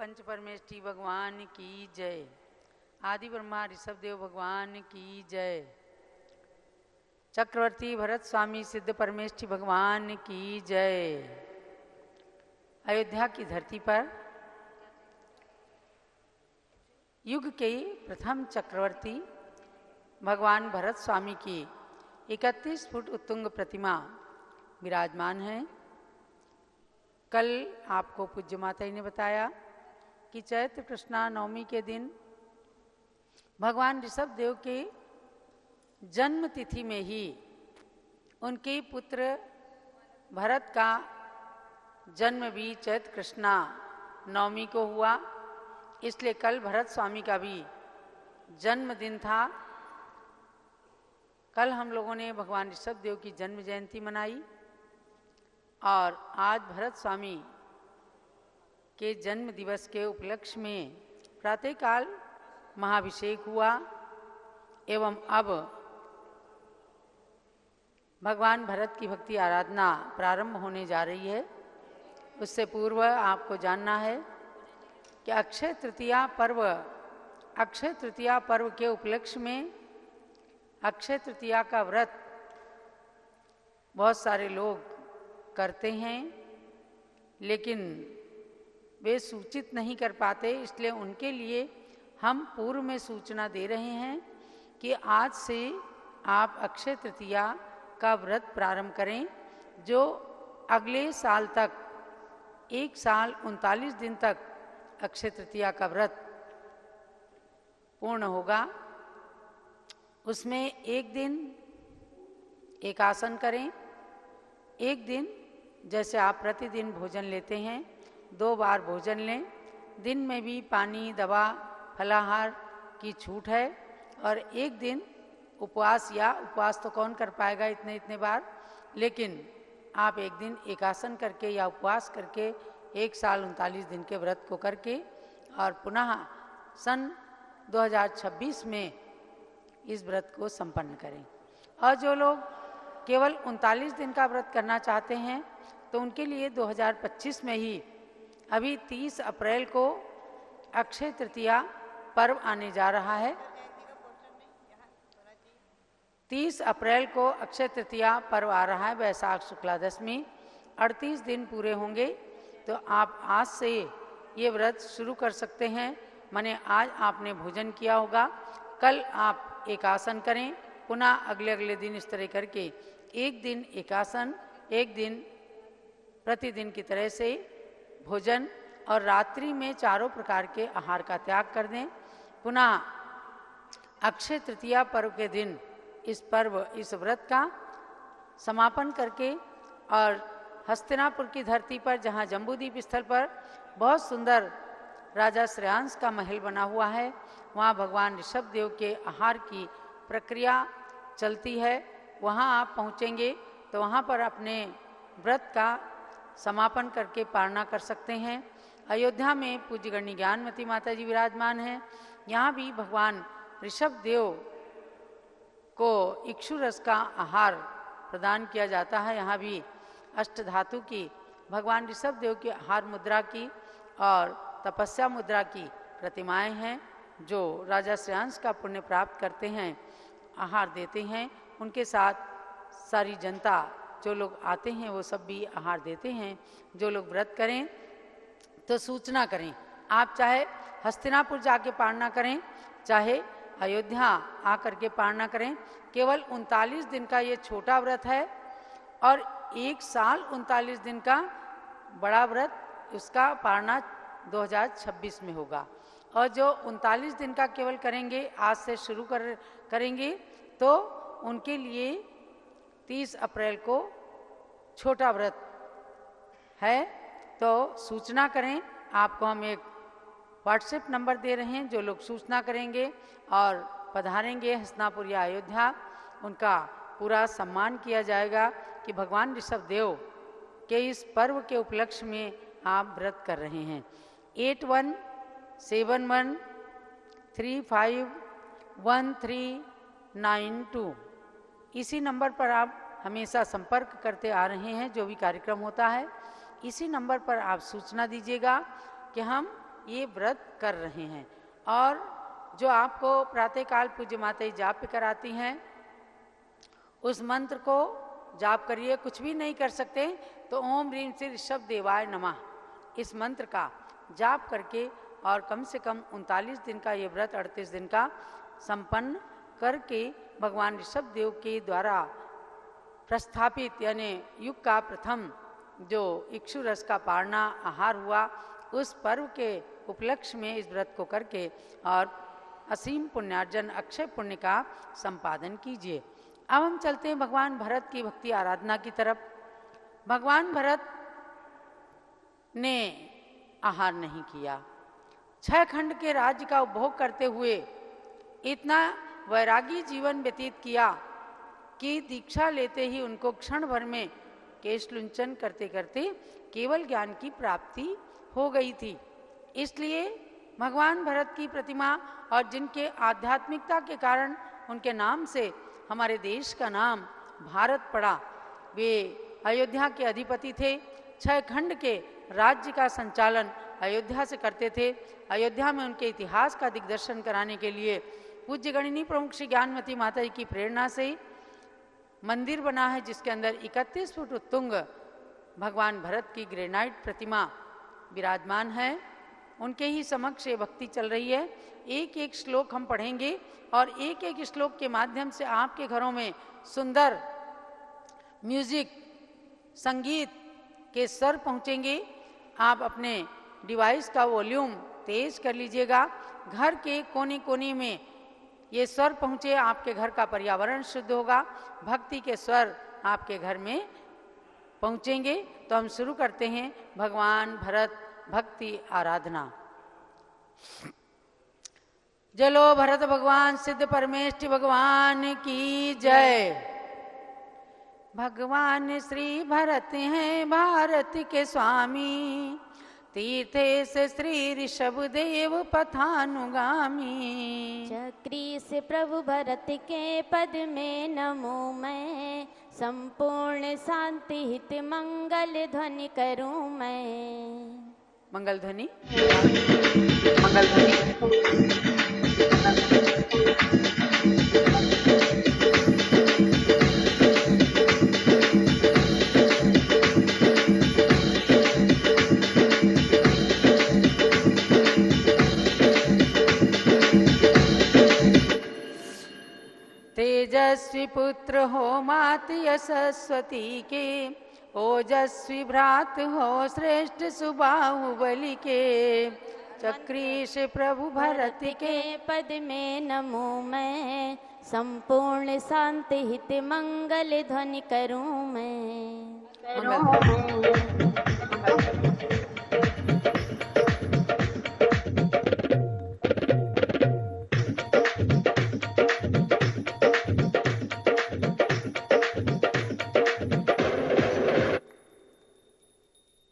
पंच परमेष्ठी भगवान की जय। आदि ब्रह्मा ऋषभ देव भगवान की जय। चक्रवर्ती भरत स्वामी सिद्ध परमेष्ठी भगवान की जय। अयोध्या की धरती पर युग के प्रथम चक्रवर्ती भगवान भरत स्वामी की 31 फुट उत्तुंग प्रतिमा विराजमान है। कल आपको पूज्य माता जी ने बताया कि चैत्र कृष्णा नवमी के दिन भगवान ऋषभ देव के जन्म तिथि में ही उनके पुत्र भरत का जन्म भी चैत्र कृष्णा नवमी को हुआ। इसलिए कल भरत स्वामी का भी जन्मदिन था। कल हम लोगों ने भगवान ऋषभ देव की जन्म जयंती मनाई और आज भरत स्वामी के जन्म दिवस के उपलक्ष्य में प्रातःकाल महाभिषेक हुआ एवं अब भगवान भरत की भक्ति आराधना प्रारंभ होने जा रही है। उससे पूर्व आपको जानना है कि अक्षय तृतीया पर्व के उपलक्ष्य में अक्षय तृतीया का व्रत बहुत सारे लोग करते हैं, लेकिन वे सूचित नहीं कर पाते। इसलिए उनके लिए हम पूर्व में सूचना दे रहे हैं कि आज से आप अक्षय तृतीया का व्रत प्रारंभ करें, जो अगले साल तक 1 साल 39 दिन तक अक्षय तृतीया का व्रत पूर्ण होगा। उसमें एक दिन एकासन करें, एक दिन जैसे आप प्रतिदिन भोजन लेते हैं 2 बार भोजन लें। दिन में भी पानी, दवा, फलाहार की छूट है। और एक दिन उपवास, या उपवास तो कौन कर पाएगा इतने बार, लेकिन आप एक दिन एकासन करके या उपवास करके 1 साल 39 दिन के व्रत को करके और पुनः सन 2026 में इस व्रत को संपन्न करें। और जो लोग केवल 39 दिन का व्रत करना चाहते हैं तो उनके लिए 2025 में ही अभी 30 अप्रैल को अक्षय तृतीया पर्व आने जा रहा है। 30 अप्रैल को अक्षय तृतीया पर्व आ रहा है, वैशाख शुक्ला दशमी। 38 दिन पूरे होंगे तो आप आज से ये व्रत शुरू कर सकते हैं। माने आज आपने भोजन किया होगा, कल आप एकासन करें, पुनः अगले दिन इस तरह करके एक दिन एकासन, एक दिन प्रतिदिन की तरह से भोजन, और रात्रि में 4 प्रकार के आहार का त्याग कर दें। पुनः अक्षय तृतीया पर्व के दिन इस व्रत का समापन करके और हस्तिनापुर की धरती पर, जहाँ जम्बूद्वीप स्थल पर बहुत सुंदर राजा श्रेयांश का महल बना हुआ है, वहाँ भगवान ऋषभ देव के आहार की प्रक्रिया चलती है। वहाँ आप पहुँचेंगे तो वहाँ पर अपने व्रत का समापन करके पारणा कर सकते हैं। अयोध्या में पूज्य गणनी ज्ञानमती माता जी विराजमान हैं। यहाँ भी भगवान ऋषभ देव को इक्षुरस का आहार प्रदान किया जाता है। यहाँ भी अष्टधातु की भगवान ऋषभ देव की आहार मुद्रा की और तपस्या मुद्रा की प्रतिमाएं हैं, जो राजा श्रेयांश का पुण्य प्राप्त करते हैं, आहार देते हैं। उनके साथ सारी जनता, जो लोग आते हैं वो सब भी आहार देते हैं। जो लोग व्रत करें तो सूचना करें। आप चाहे हस्तिनापुर जाके पारणा करें, चाहे अयोध्या आकर के पारणा करें। केवल 39 दिन का ये छोटा व्रत है और 1 साल 39 दिन का बड़ा व्रत, उसका पारणा 2026 में होगा। और जो 39 दिन का केवल करेंगे, आज से शुरू करेंगे, तो उनके लिए 30 अप्रैल को छोटा व्रत है। तो सूचना करें। आपको हम एक व्हाट्सएप नंबर दे रहे हैं। जो लोग सूचना करेंगे और पधारेंगे हस्तिनापुर या अयोध्या, उनका पूरा सम्मान किया जाएगा कि भगवान ऋषभ देव के इस पर्व के उपलक्ष्य में आप व्रत कर रहे हैं। 8171351392 इसी नंबर पर आप हमेशा संपर्क करते आ रहे हैं। जो भी कार्यक्रम होता है इसी नंबर पर आप सूचना दीजिएगा कि हम ये व्रत कर रहे हैं। और जो आपको प्रातःकाल पूज्य माता जाप कराती हैं, उस मंत्र को जाप करिए। कुछ भी नहीं कर सकते तो ओम ह्रीम श्री ऋषभ देवाय नमः इस मंत्र का जाप करके और कम से कम 39 दिन का ये व्रत 38 दिन का संपन्न करके भगवान ऋषभ देव के द्वारा प्रस्थापित यानी युग का प्रथम जो इक्षु रस का पारना आहार हुआ, उस पर्व के उपलक्ष्य में इस व्रत को करके और असीम पुण्यार्जन अक्षय पुण्य का संपादन कीजिए। अब हम चलते हैं भगवान भरत की भक्ति आराधना की तरफ। भगवान भरत ने आहार नहीं किया, 6 खंड के राज्य का उपभोग करते हुए इतना वैरागी जीवन व्यतीत किया कि दीक्षा लेते ही उनको क्षण भर में केश लुंचन करते करते केवल ज्ञान की प्राप्ति हो गई थी। इसलिए भगवान भरत की प्रतिमा और जिनके आध्यात्मिकता के कारण उनके नाम से हमारे देश का नाम भारत पड़ा, वे अयोध्या के अधिपति थे। 6 खंड के राज्य का संचालन अयोध्या से करते थे। अयोध्या में उनके इतिहास का दिग्दर्शन कराने के लिए पूज्य गणिनी प्रमुख श्री ज्ञानमती माता जी की प्रेरणा से मंदिर बना है, जिसके अंदर 31 फुट उत्तुंग भगवान भरत की ग्रेनाइट प्रतिमा विराजमान है। उनके ही समक्ष ये भक्ति चल रही है। एक एक श्लोक हम पढ़ेंगे और एक एक श्लोक के माध्यम से आपके घरों में सुंदर म्यूजिक संगीत के स्वर पहुंचेंगे। आप अपने डिवाइस का वॉल्यूम तेज कर लीजिएगा। घर के कोने कोने में ये स्वर पहुंचे, आपके घर का पर्यावरण शुद्ध होगा, भक्ति के स्वर आपके घर में पहुंचेंगे। तो हम शुरू करते हैं भगवान भरत भक्ति आराधना। जलो भरत भगवान सिद्ध परमेष्टि भगवान की जय। भगवान श्री भरत हैं भारत के स्वामी, तीर्थे से श्री ऋषभ देव पथानुगामी। चक्री से प्रभु भरत के पद में नमो मैं, संपूर्ण शांति हित मंगल ध्वनि करूं मैं। मंगल ध्वनि तेजस्वी पुत्र हो मात यशस्वती के, ओजस्वी भ्रात हो श्रेष्ठ सुबाहुबली के। चक्रीश प्रभु भरत के पद में नमो मैं, संपूर्ण शांति हित मंगल ध्वनि करूं मैं।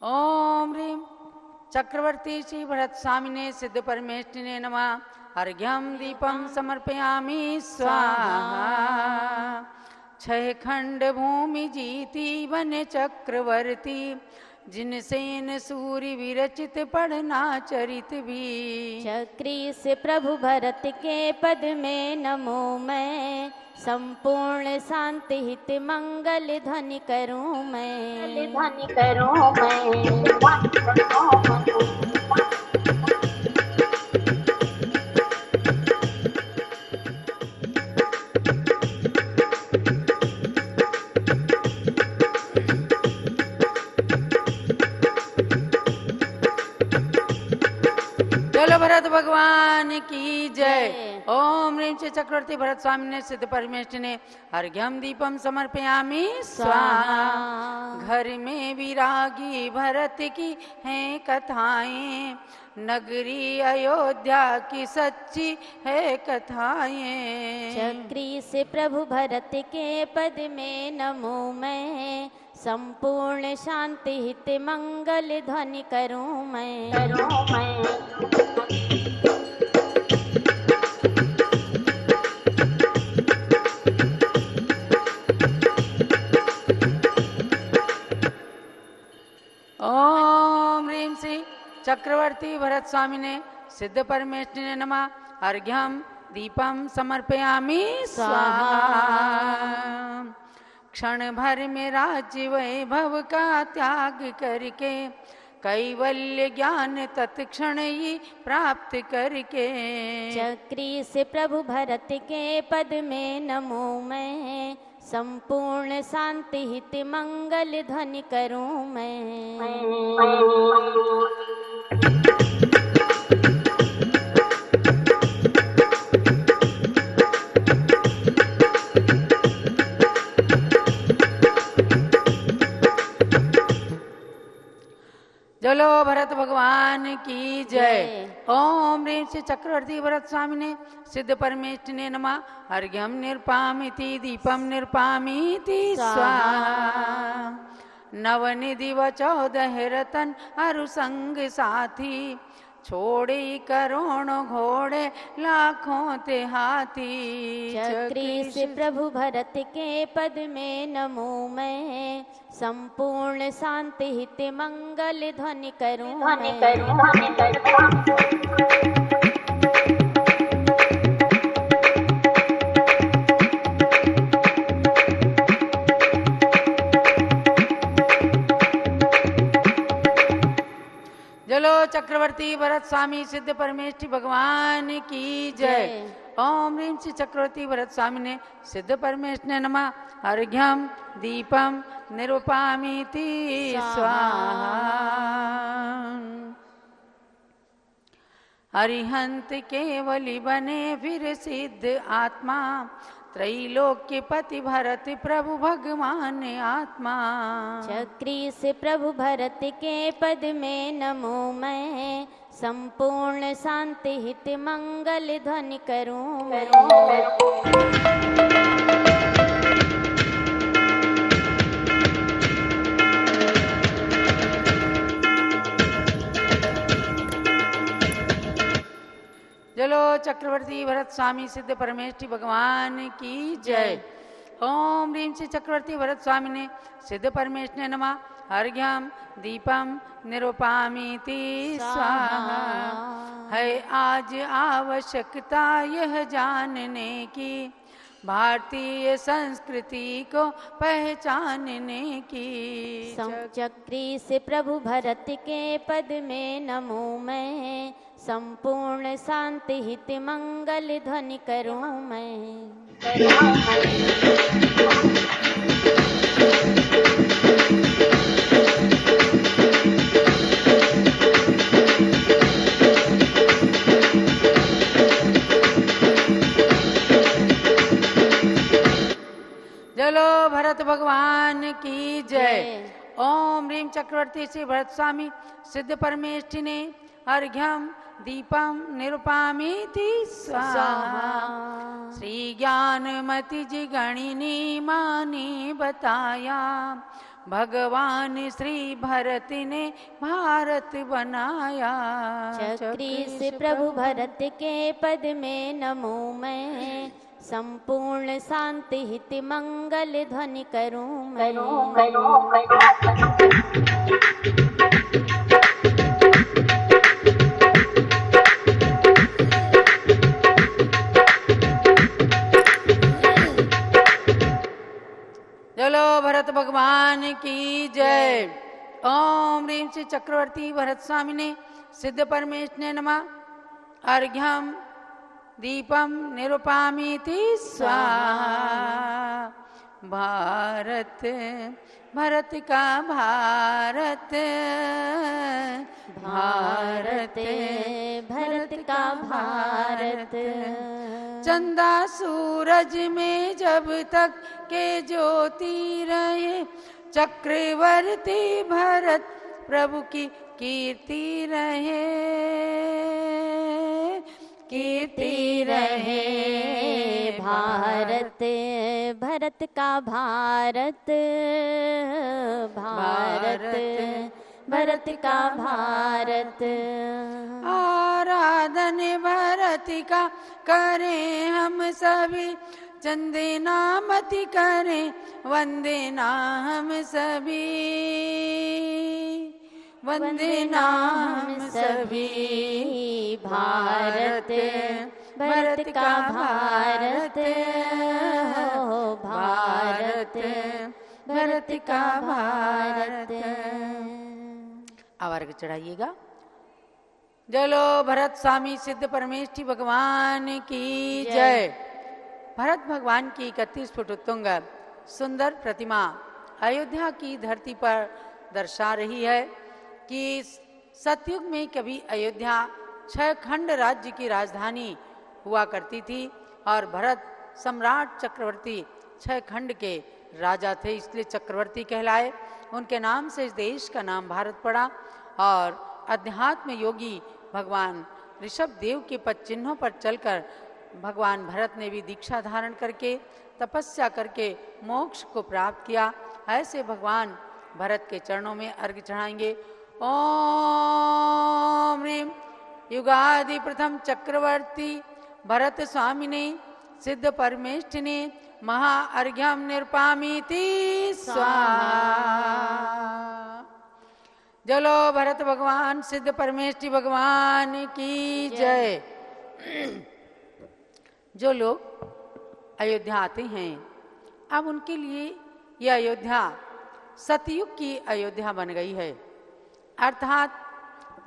ओम ह्रीं चक्रवर्ती श्री भरत स्वामिने सिद्ध परमेष्टिने नमः। अर्घ्यम दीपम समर्पयामि स्वाहा। 6 खंड भूमि जीती वन चक्रवर्ती, जिनसेन सूर्य विरचित पढ़ना चरित भी। चक्री से प्रभु भरत के पद में नमो मैं, संपूर्ण शांति हित मंगल ध्वनि करूं मैं। ध्वनि करूं मैं। बोलो भरत भगवान की जय। ओम ह्रीं श्री चक्रवर्ती भरत स्वामिने सिद्ध परमेष्टिने अर्घ्यम दीपम समर्पयामि स्वाहा। घर में विरागी भरत की हैं कथाएं, नगरी अयोध्या की सच्ची है कथाएं। चक्री से प्रभु भरत के पद में नमो मैं, संपूर्ण शांति हित मंगल ध्वनि करूं मैं। ओम ह्रीं श्री चक्रवर्ती भरत स्वामी ने सिद्ध परमेष्ठिने नमः अर्घ्यम दीपम समर्पयामि स्वाहा। क्षण भर में राज्य वैभव का त्याग करके कैवल्य ज्ञान तत्क्षण ही प्राप्त करके चक्री से प्रभु भरत के पद में नमो मैं संपूर्ण शांति हित मंगल ध्वनि करूं मैं। चलो भरत भगवान की जय। ओम ह्रीं श्री चक्रवर्ती भरत स्वामी ने सिद्ध परमेष्ठिने नमः अर्घ्यम निर्पामिति दीपम निर्पामिति स्वाहा। नवनिधि व 14 रतन अरुसंग साथी छोड़े करोड़ों घोड़े लाखों ते हाथी। चक्री से प्रभु भरत के पद में नमो मैं संपूर्ण शांति हित मंगल ध्वनि करूं चलो चक्रवर्ती भरत स्वामी सिद्ध परमेष्ठी भगवान की जय। ओम ह्रीं श्री चक्रवर्ती भरत स्वामी ने सिद्ध परमेष्ठिने नमः अर्घ्यम दीपम निरूपामिति स्वाहा। अरिहंत केवली बने फिर सिद्ध आत्मा त्रैलोक्य पति भरत प्रभु भगवान आत्मा। चक्री से प्रभु भरत के पद में नमो मैं संपूर्ण शांति हित मंगल ध्वनि करूं मैं। चलो चक्रवर्ती भरत स्वामी सिद्ध परमेष्ठी भगवान की जय। ओम ह्रीं श्री चक्रवर्ती भरत स्वामी ने सिद्ध परमेष्ठिने नमः अर्घ्यम दीपम निरूपामिति स्वाहा। है आज आवश्यकता यह जानने की भारतीय संस्कृति को पहचानने की। चक्री से प्रभु भरत के पद में नमो मैं संपूर्ण शांति हित मंगल ध्वनि करूं मैं। चलो भरत भगवान की जय। ओम ह्रीं चक्रवर्ती श्री भरत स्वामी सिद्ध परमेष्ठिने अर्घ्यम दीपम निरूपामिति स्वाहा। श्री ज्ञानमति जी गणिनी मानी बताया भगवान श्री भरत ने भारत बनाया। चक्री से प्रभु भरत के पद में नमो मैं संपूर्ण शांति हित मंगल ध्वनि करूं मैं। चलो भरत भगवान की जय। ओम ह्रीं श्री चक्रवर्ती भरत स्वामी ने सिद्ध परमेष्ठिने नमः अर्घ्यम दीपम निरूपामिति स्वाहा। भारत भरत का भारत भारत भरत का भारत। चंदा सूरज में जब तक के ज्योति रहे चक्रवर्ती भरत प्रभु की कीर्ति रहे कीर्ति रहे। भारत भरत का भारत भारत भरत का भारत। आराधन भरत का करें हम सभी चंदना मति करें वंदना हम सभी वंदे नाम सभी भारत, भरत का भारत हो भारत, भरत का भारत। आवर्ग चढ़ाइएगा। जलो भरत स्वामी सिद्ध परमेष्ठी भगवान की जय। भरत भगवान की 31 फुट उत्तुंग सुंदर प्रतिमा अयोध्या की धरती पर दर्शा रही है कि सतयुग में कभी अयोध्या 6 खंड राज्य की राजधानी हुआ करती थी और भरत सम्राट चक्रवर्ती 6 खंड के राजा थे, इसलिए चक्रवर्ती कहलाए। उनके नाम से इस देश का नाम भारत पड़ा। और अध्यात्म योगी भगवान ऋषभ देव के पद चिन्हों पर चलकर भगवान भरत ने भी दीक्षा धारण करके तपस्या करके मोक्ष को प्राप्त किया। ऐसे भगवान भरत के चरणों में अर्घ्य चढ़ाएंगे। ओम ह्रीं युगादि प्रथम चक्रवर्ती भरत स्वामिने सिद्ध परमेष्ठिने महा अर्घ्यम निरपामीति स्वाहा। जलो भरत भगवान सिद्ध परमेष्ठी भगवान की जय। जो लोग अयोध्या आते हैं, अब उनके लिए यह अयोध्या सतयुग की अयोध्या बन गई है, अर्थात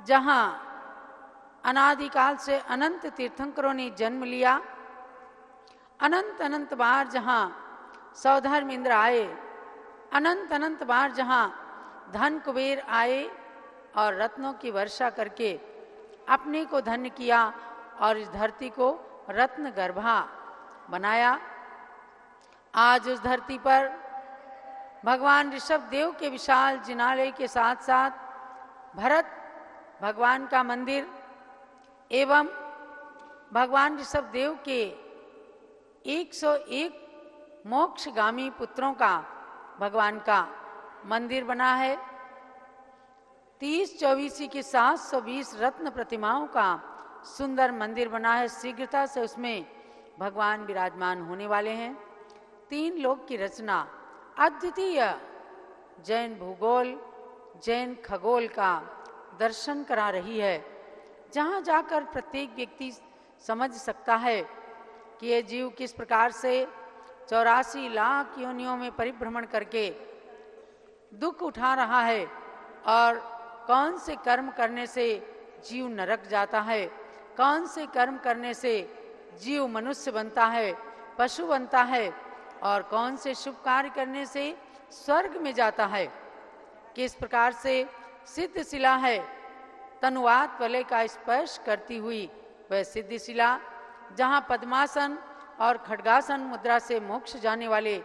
जहाँ अनादिकाल से अनंत तीर्थंकरों ने जन्म लिया, अनंत अनंत बार जहाँ सौधर्म इंद्र आए, अनंत अनंत बार जहाँ धन कुबेर आए और रत्नों की वर्षा करके अपने को धन्य किया और इस धरती को रत्न गर्भा बनाया। आज उस धरती पर भगवान ऋषभ देव के विशाल जिनालय के साथ साथ भरत भगवान का मंदिर एवं भगवान ऋषभ देव के 101 मोक्षगामी पुत्रों का भगवान का मंदिर बना है। 30-24 की 720 रत्न प्रतिमाओं का सुंदर मंदिर बना है। शीघ्रता से उसमें भगवान विराजमान होने वाले हैं। 3 लोक की रचना अद्वितीय जैन भूगोल, जैन खगोल का दर्शन करा रही है, जहाँ जाकर प्रत्येक व्यक्ति समझ सकता है कि ये जीव किस प्रकार से 84 लाख योनियों में परिभ्रमण करके दुख उठा रहा है और कौन से कर्म करने से जीव नरक जाता है, कौन से कर्म करने से जीव मनुष्य बनता है, पशु बनता है और कौन से शुभ कार्य करने से स्वर्ग में जाता है। किस प्रकार से सिद्ध शिला है, तनुवात वलय का स्पर्श करती हुई वह सिद्ध शिला, जहाँ पद्मासन और खड्गासन मुद्रा से मोक्ष जाने वाले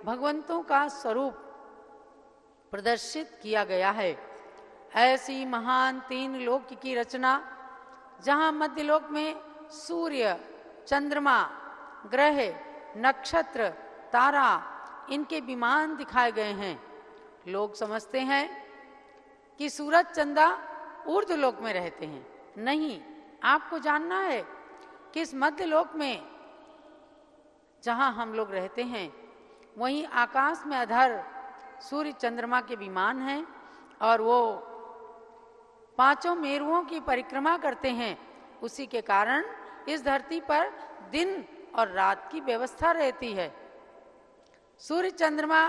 भगवंतों का स्वरूप प्रदर्शित किया गया है। ऐसी महान 3 लोक की रचना, जहाँ मध्यलोक में सूर्य, चंद्रमा, ग्रह, नक्षत्र, तारा, इनके विमान दिखाए गए हैं। लोग समझते हैं कि सूरज चंदा ऊर्ध्वलोक में रहते हैं। नहीं, आपको जानना है कि इस मध्यलोक में जहाँ हम लोग रहते हैं, वहीं आकाश में अधर सूर्य चंद्रमा के विमान हैं और वो 5 मेरुओं की परिक्रमा करते हैं। उसी के कारण इस धरती पर दिन और रात की व्यवस्था रहती है। सूर्य चंद्रमा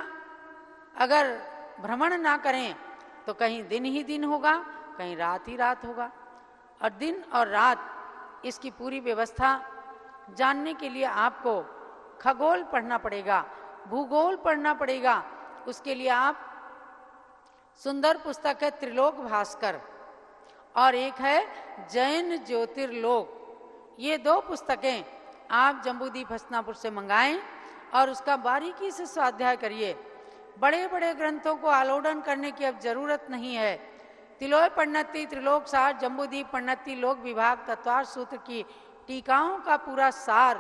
अगर भ्रमण ना करें तो कहीं दिन ही दिन होगा, कहीं रात ही रात होगा। और दिन और रात इसकी पूरी व्यवस्था जानने के लिए आपको खगोल पढ़ना पड़ेगा, भूगोल पढ़ना पड़ेगा। उसके लिए आप सुंदर पुस्तक है त्रिलोक भास्कर और एक है जैन ज्योतिर्लोक। ये 2 पुस्तकें आप जम्बूद्वीप हस्तिनापुर से मंगाएं और उसका बारीकी से स्वाध्याय करिए। बड़े बड़े ग्रंथों को आलोडन करने की अब जरूरत नहीं है। तिलोय पण्णति, त्रिलोक सार, जम्बूद्वीप पण्णति, लोक विभाग, तत्वार सूत्र की टीकाओं का पूरा सार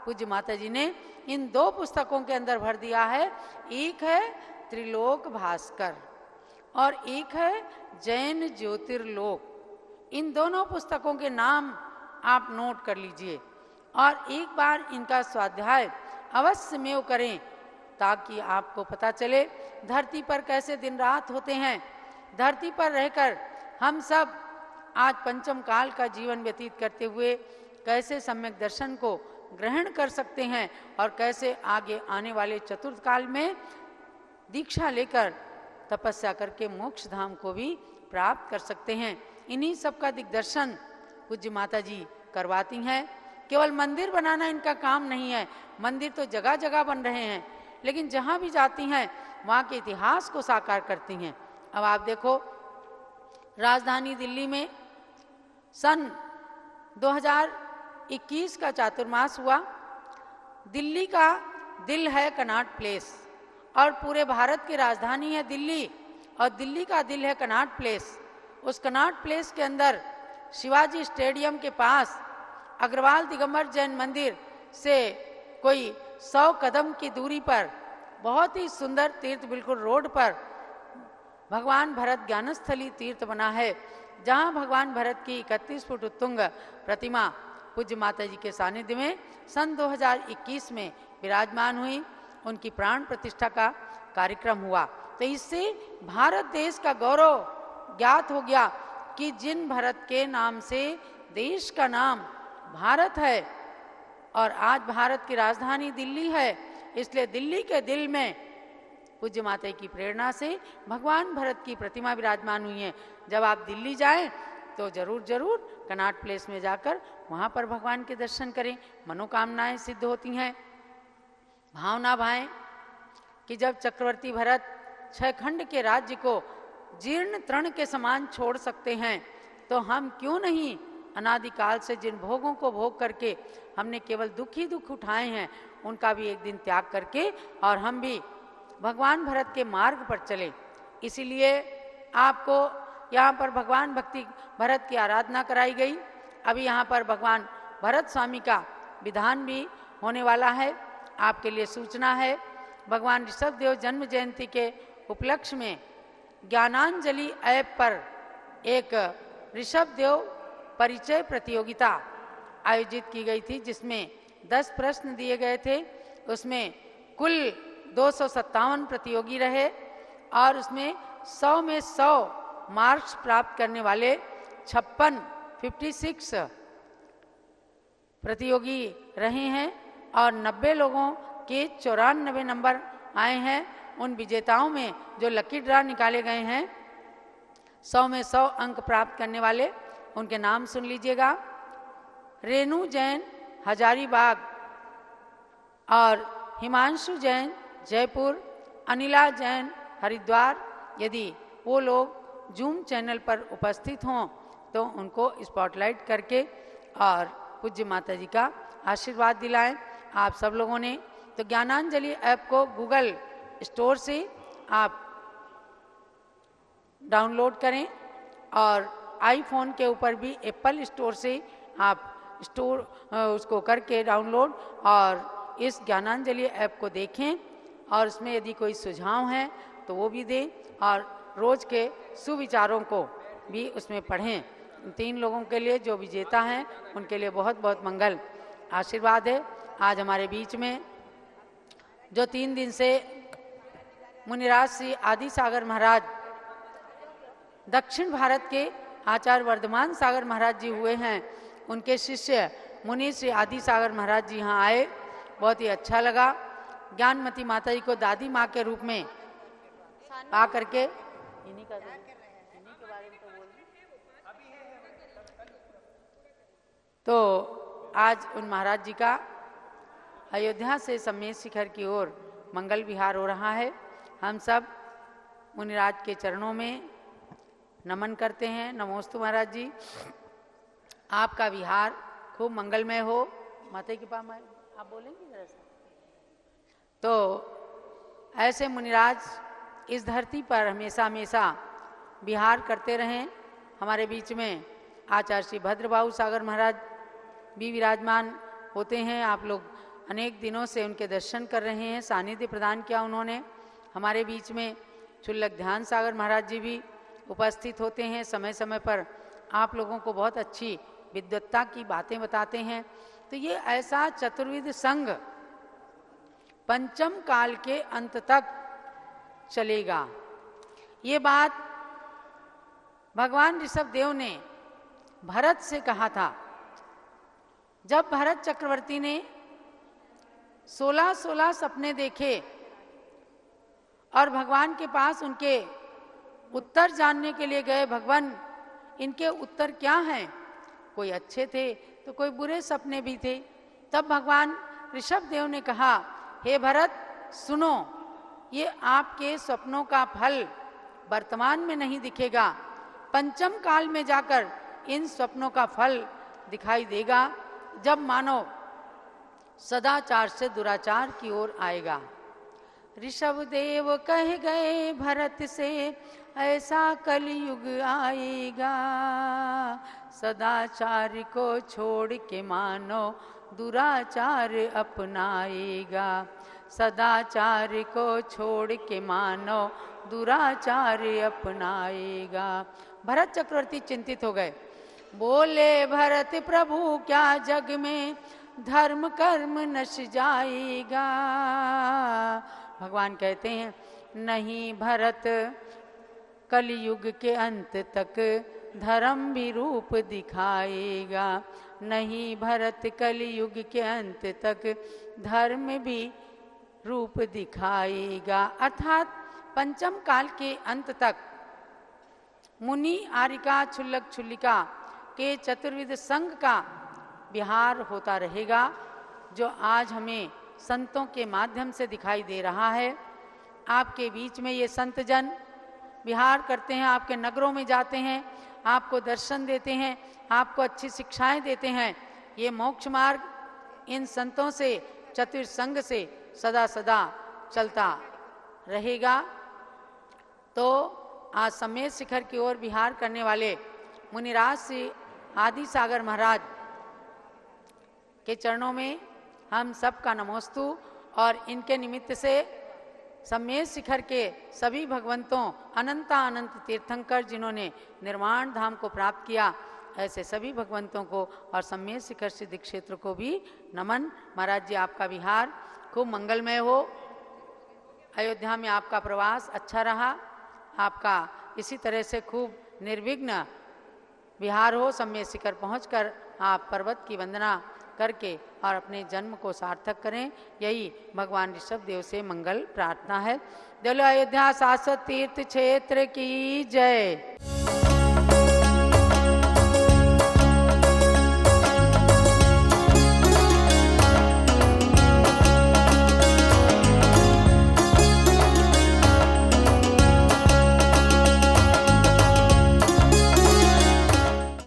पूज्य माता जी ने इन 2 पुस्तकों के अंदर भर दिया है। एक है त्रिलोक भास्कर और एक है जैन ज्योतिर्लोक। इन दोनों पुस्तकों के नाम आप नोट कर लीजिए और एक बार इनका स्वाध्याय अवश्य में करें, ताकि आपको पता चले धरती पर कैसे दिन रात होते हैं। धरती पर रहकर हम सब आज पंचम काल का जीवन व्यतीत करते हुए कैसे सम्यक दर्शन को ग्रहण कर सकते हैं और कैसे आगे आने वाले चतुर्थ काल में दीक्षा लेकर तपस्या करके मोक्ष धाम को भी प्राप्त कर सकते हैं। इन्हीं सब का दिग्दर्शन पूज्य माता जी करवाती हैं। केवल मंदिर बनाना इनका काम नहीं है, मंदिर तो जगह जगह बन रहे हैं, लेकिन जहाँ भी जाती हैं वहाँ के इतिहास को साकार करती हैं। अब आप देखो, राजधानी दिल्ली में सन 2021 का चातुर्मास हुआ। दिल्ली का दिल है कनॉट प्लेस और पूरे भारत की राजधानी है दिल्ली और दिल्ली का दिल है कनॉट प्लेस। उस कनॉट प्लेस के अंदर शिवाजी स्टेडियम के पास अग्रवाल दिगंबर जैन मंदिर से कोई 100 कदम की दूरी पर बहुत ही सुंदर तीर्थ, बिल्कुल रोड पर भगवान भरत ज्ञानस्थली तीर्थ बना है, जहां भगवान भरत की 31 फुट उत्तुंग प्रतिमा पूज्य माता जी के सानिध्य में सन 2021 में विराजमान हुई। उनकी प्राण प्रतिष्ठा का कार्यक्रम हुआ। तो इससे भारत देश का गौरव ज्ञात हो गया कि जिन भरत के नाम से देश का नाम भारत है और आज भारत की राजधानी दिल्ली है, इसलिए दिल्ली के दिल में पूज्य माता की प्रेरणा से भगवान भरत की प्रतिमा विराजमान हुई है। जब आप दिल्ली जाएं तो जरूर जरूर कनॉट प्लेस में जाकर वहाँ पर भगवान के दर्शन करें, मनोकामनाएं सिद्ध होती हैं। भावना भाएं कि जब चक्रवर्ती भरत 6 खंड के राज्य को जीर्ण तृण के समान छोड़ सकते हैं, तो हम क्यों नहीं अनादिकाल से जिन भोगों को भोग करके हमने केवल दुख ही दुख उठाए हैं, उनका भी एक दिन त्याग करके और हम भी भगवान भरत के मार्ग पर चले। इसीलिए आपको यहाँ पर भगवान भक्ति भरत की आराधना कराई गई। अभी यहाँ पर भगवान भरत स्वामी का विधान भी होने वाला है। आपके लिए सूचना है, भगवान ऋषभ देव जन्म जयंती के उपलक्ष्य में ज्ञानांजलि ऐप पर एक ऋषभ देव परिचय प्रतियोगिता आयोजित की गई थी, जिसमें 10 प्रश्न दिए गए थे। उसमें कुल 257 प्रतियोगी रहे और उसमें 100 में 100 मार्क्स प्राप्त करने वाले 56 प्रतियोगी रहे हैं और 90 लोगों के 94 नंबर आए हैं। उन विजेताओं में जो लकी ड्रा निकाले गए हैं, 100 में 100 अंक प्राप्त करने वाले, उनके नाम सुन लीजिएगा। रेणु जैन हजारीबाग और हिमांशु जैन जयपुर, अनिला जैन हरिद्वार। यदि वो लोग जूम चैनल पर उपस्थित हों तो उनको स्पॉटलाइट करके और पूज्य माता जी का आशीर्वाद दिलाएं। आप सब लोगों ने तो ज्ञानांजलि ऐप को गूगल स्टोर से आप डाउनलोड करें और आईफोन के ऊपर भी एप्पल स्टोर से आप स्टोर उसको करके डाउनलोड और इस ज्ञानांजलि ऐप को देखें और उसमें यदि कोई सुझाव है तो वो भी दें और रोज के सुविचारों को भी उसमें पढ़ें। 3 लोगों के लिए जो विजेता हैं उनके लिए बहुत बहुत मंगल आशीर्वाद है। आज हमारे बीच में जो 3 दिन से मुनिराज श्री आदि सागर महाराज दक्षिण भारत के आचार्य वर्धमान सागर महाराज जी हुए हैं, उनके शिष्य मुनि श्री आदि सागर महाराज जी यहाँ आए। बहुत ही अच्छा लगा। ज्ञानमती माता जी को दादी माँ के रूप में पा करके इन्हीं के बारे में तो आज उन महाराज जी का अयोध्या से सम्मेद शिखर की ओर मंगल विहार हो रहा है। हम सब मुनिराज के चरणों में नमन करते हैं। नमोस्तु महाराज जी, आपका विहार खूब मंगलमय हो। माता की कृपा में आप बोलेंगे जरा सा। तो ऐसे मुनिराज इस धरती पर हमेशा हमेशा विहार करते रहें। हमारे बीच में आचार्य श्री भद्रबाहु सागर महाराज भी विराजमान होते हैं। आप लोग अनेक दिनों से उनके दर्शन कर रहे हैं, सानिध्य प्रदान किया उन्होंने। हमारे बीच में चुल्लक ध्यान सागर महाराज जी भी उपस्थित होते हैं। समय समय पर आप लोगों को बहुत अच्छी विद्वत्ता की बातें बताते हैं। तो ये ऐसा चतुर्विध संघ पंचम काल के अंत तक चलेगा। ये बात भगवान ऋषभ देव ने भरत से कहा था, जब भरत चक्रवर्ती ने 16 सपने देखे और भगवान के पास उनके उत्तर जानने के लिए गए, भगवान इनके उत्तर क्या हैं, कोई अच्छे थे तो कोई बुरे सपने भी थे। तब भगवान ऋषभ देव ने कहा, हे भरत सुनो, ये आपके स्वप्नों का फल वर्तमान में नहीं दिखेगा, पंचम काल में जाकर इन स्वप्नों का फल दिखाई देगा, जब मानव सदाचार से दुराचार की ओर आएगा। ऋषभ देव कह गए भरत से, ऐसा कलयुग आएगा, सदाचार को छोड़ के मानव दुराचार अपनाएगा, सदाचार को छोड़ के मानव दुराचार अपनाएगा। भरत चक्रवर्ती चिंतित हो गए। बोले भरत प्रभु क्या जग में धर्म कर्म नश जाएगा। भगवान कहते हैं, नहीं भरत, कलयुग के अंत तक धर्म भी रूप दिखाएगा, नहीं भरत, कलयुग के अंत तक धर्म भी रूप दिखाएगा। अर्थात पंचम काल के अंत तक मुनि आरिका क्षुल्लक क्षुल्लिका के चतुर्विध संघ का विहार होता रहेगा, जो आज हमें संतों के माध्यम से दिखाई दे रहा है। आपके बीच में ये संत जन विहार करते हैं, आपके नगरों में जाते हैं, आपको दर्शन देते हैं, आपको अच्छी शिक्षाएं देते हैं। ये मोक्ष मार्ग इन संतों से, चतुर्संग से सदा सदा चलता रहेगा। तो आज सम्मेद शिखर की ओर विहार करने वाले मुनिराज श्री आदि सागर महाराज के चरणों में हम सबका नमोस्तु, और इनके निमित्त से सम्मेद शिखर के सभी भगवंतों, अनंत तीर्थंकर जिन्होंने निर्वाण धाम को प्राप्त किया, ऐसे सभी भगवंतों को और सम्मेद शिखर सिद्धि क्षेत्र को भी नमन। महाराज जी, आपका विहार खूब मंगलमय हो, अयोध्या में आपका प्रवास अच्छा रहा, आपका इसी तरह से खूब निर्विघ्न विहार हो। सम्मेद शिखर पहुंचकर आप पर्वत की वंदना करके और अपने जन्म को सार्थक करें, यही भगवान ऋषभ देव से मंगल प्रार्थना है। चलो अयोध्या शाश्वत तीर्थ क्षेत्र की जय।